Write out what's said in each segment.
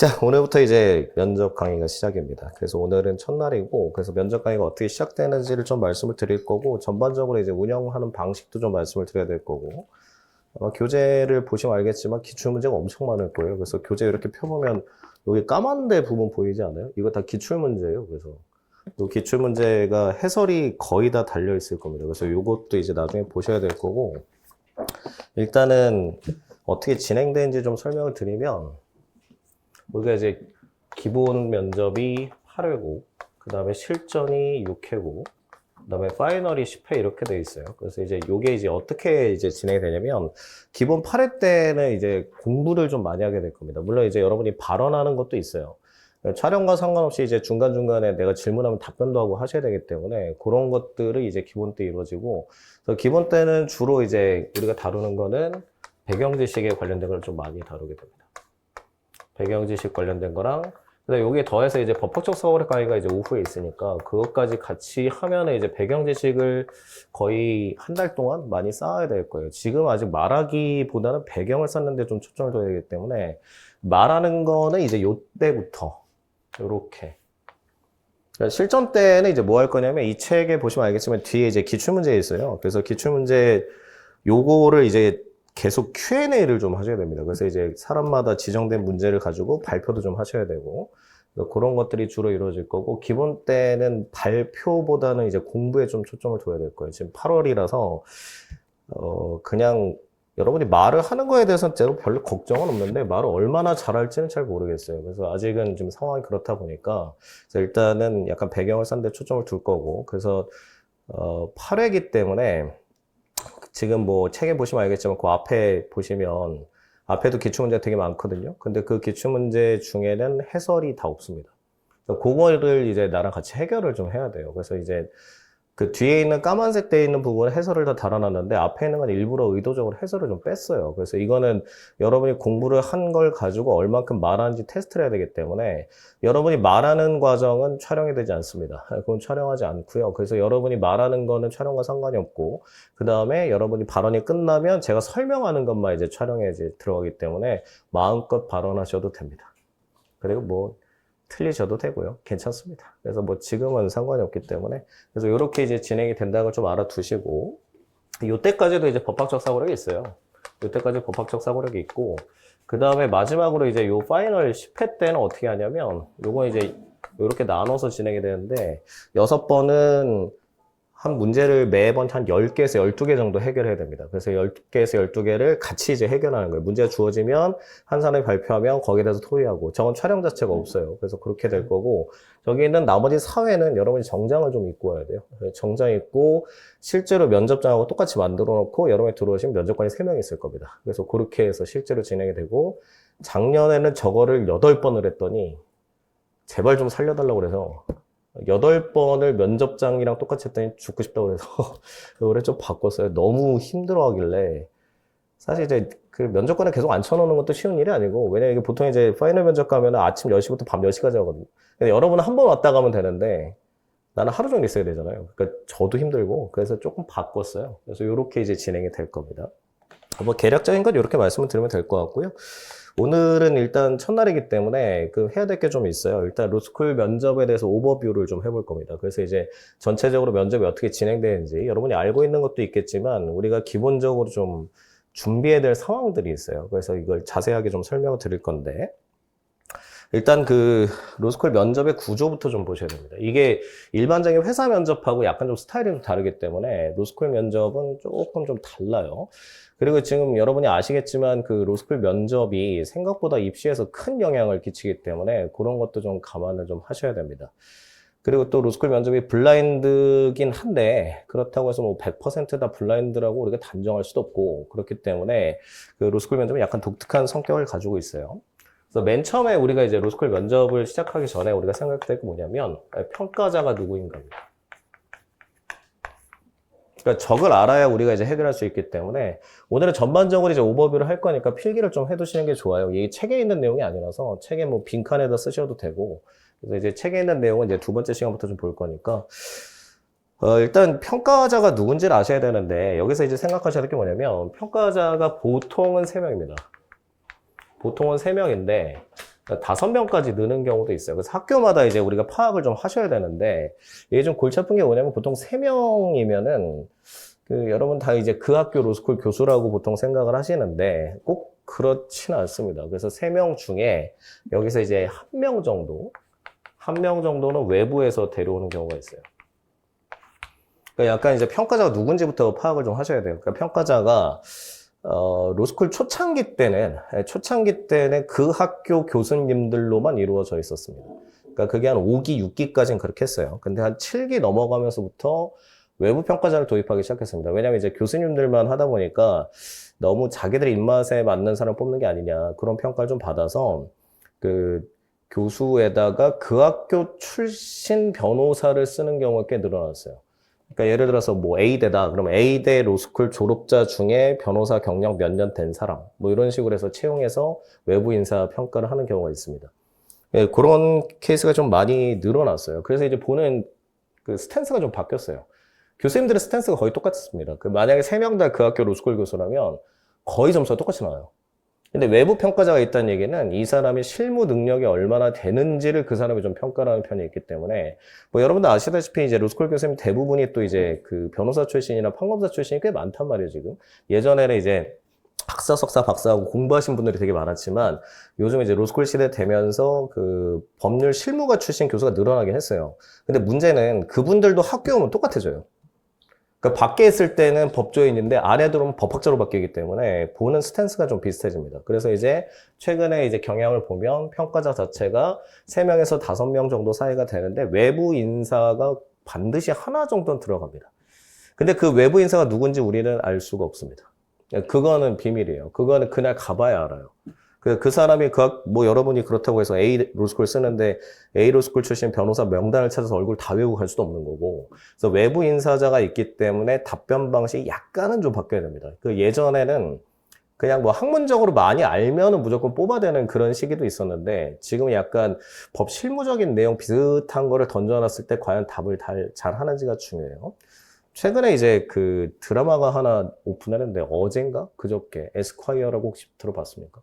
자, 오늘부터 이제 면접 강의가 시작입니다. 그래서 오늘은 첫날이고, 그래서 면접 강의가 어떻게 시작되는지를 좀 말씀을 드릴 거고, 전반적으로 이제 운영하는 방식도 좀 말씀을 드려야 될 거고, 교재를 보시면 알겠지만 기출문제가 엄청 많을 거예요. 그래서 교재 이렇게 펴보면 여기 까만 데 부분 보이지 않아요? 이거 다 기출문제예요. 그래서 이 기출문제가 해설이 거의 다 달려 있을 겁니다. 그래서 이것도 이제 나중에 보셔야 될 거고, 일단은 어떻게 진행되는지 좀 설명을 드리면, 우리가 이제 기본 면접이 8회고, 그 다음에 실전이 6회고, 그 다음에 파이널이 10회 이렇게 돼 있어요. 그래서 이제 요게 이제 어떻게 이제 진행이 되냐면, 기본 8회 때는 이제 공부를 좀 많이 하게 될 겁니다. 물론 이제 여러분이 발언하는 것도 있어요. 촬영과 상관없이 이제 중간중간에 내가 질문하면 답변도 하고 하셔야 되기 때문에 그런 것들을 이제 기본 때 이루어지고, 그래서 기본 때는 주로 이제 우리가 다루는 거는 배경 지식에 관련된 걸 좀 많이 다루게 됩니다. 배경 지식 관련된 거랑, 근데 여기에 더해서 이제 법학적 사고력 강의가 이제 오후에 있으니까 그것까지 같이 하면은 이제 배경 지식을 거의 한 달 동안 많이 쌓아야 될 거예요. 지금 아직 말하기보다는 배경을 쌓는데 좀 초점을 둬야 되기 때문에 말하는 거는 이제 요때부터 요렇게. 그러니까 실전 때는 이제 뭐 할 거냐면 이 책에 보시면 알겠지만 뒤에 이제 기출문제 있어요. 그래서 기출문제 요거를 이제 계속 Q&A를 좀 하셔야 됩니다. 그래서 이제 사람마다 지정된 문제를 가지고 발표도 좀 하셔야 되고, 그런 것들이 주로 이루어질 거고, 기본 때는 발표보다는 이제 공부에 좀 초점을 둬야 될 거예요. 지금 8월이라서, 그냥 여러분이 말을 하는 거에 대해서는 제가 별로 걱정은 없는데, 말을 얼마나 잘할지는 잘 모르겠어요. 그래서 아직은 좀 상황이 그렇다 보니까, 그래서 일단은 약간 배경을 쌓는 데 초점을 둘 거고, 그래서, 8회기 때문에, 지금 뭐 책에 보시면 알겠지만 그 앞에 보시면 앞에도 기출문제 되게 많거든요. 근데 그 기출문제 중에는 해설이 다 없습니다. 그거를 이제 나랑 같이 해결을 좀 해야 돼요. 그래서 이제 그 뒤에 있는 까만색 돼 있는 부분은 해설을 다 달아놨는데 앞에 있는 건 일부러 의도적으로 해설을 좀 뺐어요. 그래서 이거는 여러분이 공부를 한 걸 가지고 얼만큼 말하는지 테스트를 해야 되기 때문에 여러분이 말하는 과정은 촬영이 되지 않습니다. 그건 촬영하지 않고요. 그래서 여러분이 말하는 거는 촬영과 상관이 없고 그 다음에 여러분이 발언이 끝나면 제가 설명하는 것만 이제 촬영에 이제 들어가기 때문에 마음껏 발언하셔도 됩니다. 그리고 뭐 틀리셔도 되고요. 괜찮습니다. 그래서 뭐 지금은 상관이 없기 때문에 그래서 이렇게 이제 진행이 된다는 걸 좀 알아두시고 요때까지도 이제 법학적 사고력이 있어요. 요때까지 법학적 사고력이 있고 그 다음에 마지막으로 이제 요 파이널 10회 때는 어떻게 하냐면 요거 이제 이렇게 나눠서 진행이 되는데 6번은 한 문제를 매번 한 10개에서 12개 정도 해결해야 됩니다. 그래서 10개에서 12개를 같이 이제 해결하는 거예요. 문제가 주어지면 한 사람이 발표하면 거기에 대해서 토의하고 저건 촬영 자체가 없어요. 그래서 그렇게 될 거고 저기 있는 나머지 4회는 여러분이 정장을 좀 입고 와야 돼요. 정장 입고 실제로 면접장하고 똑같이 만들어 놓고 여러분이 들어오시면 면접관이 3명 있을 겁니다. 그래서 그렇게 해서 실제로 진행이 되고 작년에는 저거를 8번을 했더니 제발 좀 살려달라고 그래서 8번을 면접장이랑 똑같이 했더니 죽고 싶다고 그래서 올해 좀 바꿨어요. 너무 힘들어 하길래 사실 이제 그 면접관에 계속 앉혀놓는 것도 쉬운 일이 아니고 왜냐면 이게 보통 이제 파이널 면접 가면 아침 10시부터 밤 10시까지 하거든요. 근데 여러분은 한 번 왔다 가면 되는데 나는 하루 종일 있어야 되잖아요. 그러니까 저도 힘들고 그래서 조금 바꿨어요. 그래서 이렇게 이제 진행이 될 겁니다. 뭐 개략적인 건 이렇게 말씀을 드리면 될 것 같고요. 오늘은 일단 첫날이기 때문에 그 해야 될 게 좀 있어요. 일단 로스쿨 면접에 대해서 오버뷰를 좀 해볼 겁니다. 그래서 이제 전체적으로 면접이 어떻게 진행되는지 여러분이 알고 있는 것도 있겠지만 우리가 기본적으로 좀 준비해야 될 상황들이 있어요. 그래서 이걸 자세하게 좀 설명을 드릴 건데 일단 그 로스쿨 면접의 구조부터 좀 보셔야 됩니다. 이게 일반적인 회사 면접하고 약간 좀 스타일이 좀 다르기 때문에 로스쿨 면접은 조금 좀 달라요. 그리고 지금 여러분이 아시겠지만 그 로스쿨 면접이 생각보다 입시에서 큰 영향을 끼치기 때문에 그런 것도 좀 감안을 좀 하셔야 됩니다. 그리고 또 로스쿨 면접이 블라인드긴 한데 그렇다고 해서 뭐 100%다 블라인드라고 우리가 단정할 수도 없고 그렇기 때문에 그 로스쿨 면접은 약간 독특한 성격을 가지고 있어요. 그래서 맨 처음에 우리가 이제 로스쿨 면접을 시작하기 전에 우리가 생각할 게 뭐냐면 평가자가 누구인가입니다. 그러니까 적을 알아야 우리가 이제 해결할 수 있기 때문에 오늘은 전반적으로 이제 오버뷰를 할 거니까 필기를 좀 해두시는 게 좋아요. 이 책에 있는 내용이 아니라서 책에 뭐 빈칸에다 쓰셔도 되고 그래서 이제 책에 있는 내용은 이제 두 번째 시간부터 좀 볼 거니까 일단 평가자가 누군지를 아셔야 되는데 여기서 이제 생각하셔야 될 게 뭐냐면 평가자가 보통은 3명입니다. 보통은 3명인데 다섯 명까지 느는 경우도 있어요. 그래서 학교마다 이제 우리가 파악을 좀 하셔야 되는데, 이게 좀 골치 아픈 게 뭐냐면 보통 세 명이면은, 여러분 다 이제 그 학교 로스쿨 교수라고 보통 생각을 하시는데, 꼭 그렇지는 않습니다. 그래서 세 명 중에 여기서 이제 한 명 정도는 외부에서 데려오는 경우가 있어요. 그러니까 약간 이제 평가자가 누군지부터 파악을 좀 하셔야 돼요. 그러니까 평가자가 로스쿨 초창기 때는 그 학교 교수님들로만 이루어져 있었습니다. 그러니까 그게 한 5기, 6기까지는 그렇게 했어요. 근데 한 7기 넘어가면서부터 외부 평가자를 도입하기 시작했습니다. 왜냐하면 이제 교수님들만 하다 보니까 너무 자기들 입맛에 맞는 사람 뽑는 게 아니냐, 그런 평가를 좀 받아서 그 교수에다가 그 학교 출신 변호사를 쓰는 경우가 꽤 늘어났어요. 그러니까 예를 들어서 뭐 A대다. 그러면 A대 로스쿨 졸업자 중에 변호사 경력 몇 년 된 사람, 뭐 이런 식으로 해서 채용해서 외부 인사 평가를 하는 경우가 있습니다. 예, 그런 케이스가 좀 많이 늘어났어요. 그래서 이제 보는 그 스탠스가 좀 바뀌었어요. 교수님들의 스탠스가 거의 똑같습니다. 만약에 3명 다 그 학교 로스쿨 교수라면 거의 점수가 똑같이 나와요. 근데 외부 평가자가 있다는 얘기는 이 사람이 실무 능력이 얼마나 되는지를 그 사람이 좀 평가를 하는 편이 있기 때문에, 뭐 여러분들 아시다시피 이제 로스쿨 교수님 대부분이 또 이제 그 변호사 출신이나 판검사 출신이 꽤 많단 말이에요, 지금. 예전에는 이제 학사, 석사, 박사하고 공부하신 분들이 되게 많았지만 요즘 이제 로스쿨 시대 되면서 그 법률 실무가 출신 교수가 늘어나긴 했어요. 근데 문제는 그분들도 학교 오면 똑같아져요. 그러니까 밖에 있을 때는 법조인인데 안에 들어오면 법학자로 바뀌기 때문에 보는 스탠스가 좀 비슷해집니다. 그래서 이제 최근에 이제 경향을 보면 평가자 자체가 3명에서 5명 정도 사이가 되는데 외부 인사가 반드시 하나 정도는 들어갑니다. 근데 그 외부 인사가 누군지 우리는 알 수가 없습니다. 그거는 비밀이에요. 그거는 그날 가봐야 알아요. 그 사람이 뭐 여러분이 그렇다고 해서 A 로스쿨 쓰는데 A 로스쿨 출신 변호사 명단을 찾아서 얼굴 다 외우고 갈 수도 없는 거고. 그래서 외부 인사자가 있기 때문에 답변 방식이 약간은 좀 바뀌어야 됩니다. 예전에는 그냥 뭐 학문적으로 많이 알면은 무조건 뽑아대는 그런 시기도 있었는데 지금은 약간 법 실무적인 내용 비슷한 거를 던져놨을 때 과연 답을 잘 하는지가 중요해요. 최근에 이제 그 드라마가 하나 오픈하는데 어젠가? 그저께 에스콰이어라고 혹시 들어봤습니까?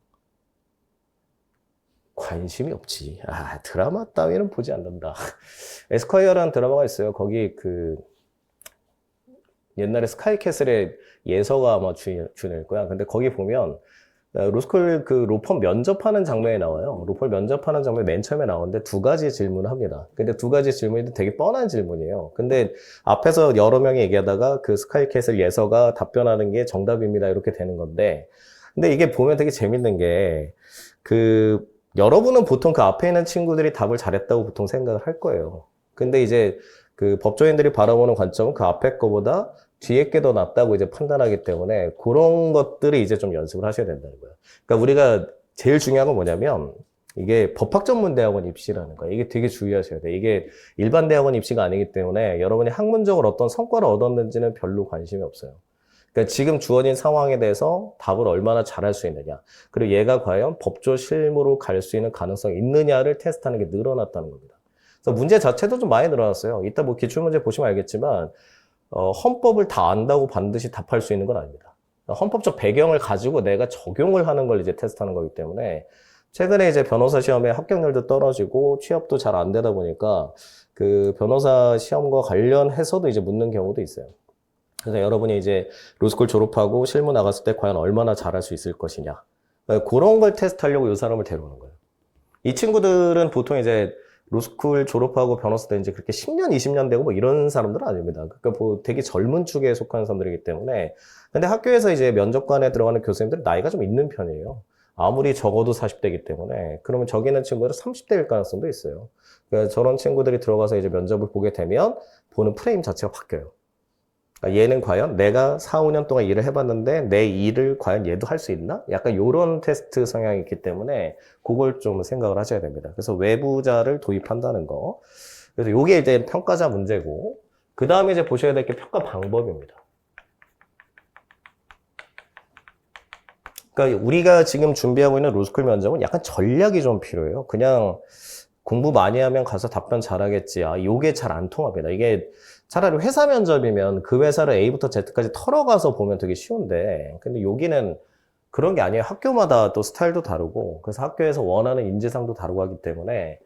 관심이 없지. 드라마 따위는 보지 않는다. 에스콰이어라는 드라마가 있어요. 거기 옛날에 스카이캐슬의 예서가 아마 주연일 거야. 근데 거기 보면 로스쿨 로펌 면접하는 장면이 나와요. 로펌 면접하는 장면이 맨 처음에 나오는데 2가지 질문을 합니다. 근데 2가지 질문이 되게 뻔한 질문이에요. 근데 앞에서 여러 명이 얘기하다가 그 스카이캐슬 예서가 답변하는 게 정답입니다. 이렇게 되는 건데. 근데 이게 보면 되게 재밌는 게 여러분은 보통 그 앞에 있는 친구들이 답을 잘했다고 보통 생각을 할 거예요. 근데 이제 그 법조인들이 바라보는 관점은 그 앞에 거보다 뒤에 게 더 낫다고 이제 판단하기 때문에 그런 것들을 이제 좀 연습을 하셔야 된다는 거예요. 그러니까 우리가 제일 중요한 건 뭐냐면 이게 법학전문대학원 입시라는 거예요. 이게 되게 주의하셔야 돼요. 이게 일반 대학원 입시가 아니기 때문에 여러분이 학문적으로 어떤 성과를 얻었는지는 별로 관심이 없어요. 그러니까 지금 주어진 상황에 대해서 답을 얼마나 잘할 수 있느냐. 그리고 얘가 과연 법조 실무로 갈 수 있는 가능성이 있느냐를 테스트하는 게 늘어났다는 겁니다. 그래서 문제 자체도 좀 많이 늘어났어요. 이따 뭐 기출문제 보시면 알겠지만, 헌법을 다 안다고 반드시 답할 수 있는 건 아닙니다. 헌법적 배경을 가지고 내가 적용을 하는 걸 이제 테스트하는 거기 때문에, 최근에 이제 변호사 시험에 합격률도 떨어지고 취업도 잘 안 되다 보니까 그 변호사 시험과 관련해서도 이제 묻는 경우도 있어요. 그래서 여러분이 이제 로스쿨 졸업하고 실무 나갔을 때 과연 얼마나 잘할 수 있을 것이냐. 그런 걸 테스트하려고 이 사람을 데려오는 거예요. 이 친구들은 보통 이제 로스쿨 졸업하고 변호사 된 지 그렇게 10년, 20년 되고 뭐 이런 사람들은 아닙니다. 그러니까 뭐 되게 젊은 축에 속하는 사람들이기 때문에. 근데 학교에서 이제 면접관에 들어가는 교수님들은 나이가 좀 있는 편이에요. 아무리 적어도 40대이기 때문에. 그러면 저기 있는 친구들은 30대일 가능성도 있어요. 그러니까 저런 친구들이 들어가서 이제 면접을 보게 되면 보는 프레임 자체가 바뀌어요. 얘는 과연 내가 4, 5년 동안 일을 해봤는데 내 일을 과연 얘도 할 수 있나? 약간 요런 테스트 성향이 있기 때문에 그걸 좀 생각을 하셔야 됩니다. 그래서 외부자를 도입한다는 거. 그래서 요게 이제 평가자 문제고, 그 다음에 이제 보셔야 될 게 평가 방법입니다. 그러니까 우리가 지금 준비하고 있는 로스쿨 면접은 약간 전략이 좀 필요해요. 그냥 공부 많이 하면 가서 답변 잘하겠지. 요게 잘 안 통합니다. 이게 차라리 회사 면접이면 그 회사를 A부터 Z까지 털어가서 보면 되게 쉬운데, 근데 여기는 그런 게 아니에요. 학교마다 또 스타일도 다르고, 그래서 학교에서 원하는 인재상도 다르고 하기 때문에